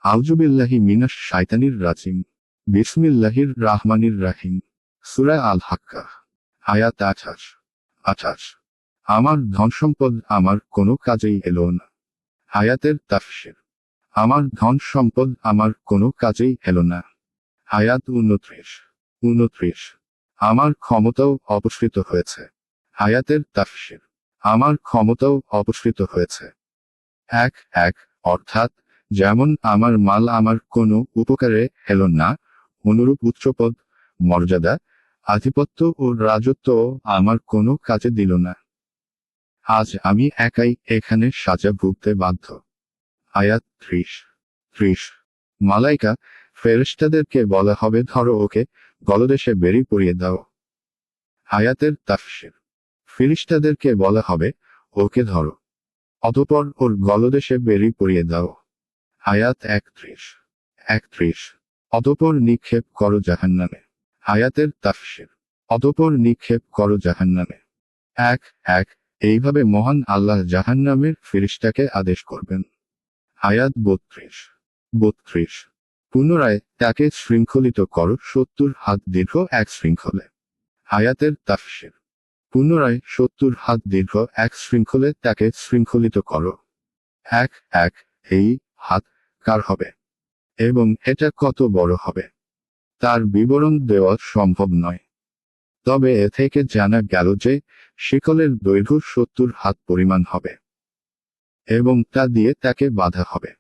আউযুবিল্লাহি মিনাশ শাইতানির রাজিম। বিসমিল্লাহির রাহমানির রাহিম। সূরা আল হাক্কাহ। আয়াত 28। আমার ধনসম্পদ আমার কোনো কাজেই এলো না। আয়াতের তাফসীর। আমার ধন সম্পদ আমার কোনো কাজেই এলো না। আয়াত 29। আমার ক্ষমতাও অপসৃত হয়েছে। আয়াতের তাফসীর। আমার ক্ষমতাও অপসৃত হয়েছে। এক অর্থাৎ যেমন আমার মাল আমার কোনো উপকারে এলো না, অনুরূপ উচ্চপদ, মর্যাদা, আধিপত্য ও রাজত্বও আমার কোনো কাজে দিল না। আজ আমি একাই এখানে সাজা ভুগতে বাধ্য। আয়াত 30। মালাইকা, ফেরেশতাদেরকে বলা হবে ধরো ওকে, গলদেশে বেরি পরিয়ে দাও। আয়াতের তাফসীর। ফিরিশতাদেরকে বলা হবে, ওকে ধরো, অতঃপর ওর গলদেশে বেরি পরিয়ে দাও। আয়াত 31। অতঃপর নিক্ষেপ করো জাহান্নামে। আয়াতের তাফসীর। অতঃপর নিক্ষেপ করো জাহান্নামে। এক এইভাবে মহান আল্লাহ জাহান্নামের ফিরিশতাকে আদেশ করবেন। আয়াত 32। পুনরায় তাকে শৃঙ্খলিত করো 70 হাত দীর্ঘ এক শৃঙ্খলে। আয়াতের তাফসীর। পুনরায় 70 হাত দীর্ঘ এক শৃঙ্খলে তাকে শৃঙ্খলিত করো। এক এই হাত কার হবে এবং এটা কত বড় হবে তার বিবরণ দেওয়া সম্ভব নয়। তবে এ থেকে জানা গেল যে শিকলের দৈর্ঘ্য 70 হাত পরিমাণ হবে এবং তা দিয়ে তাকে বাঁধা হবে।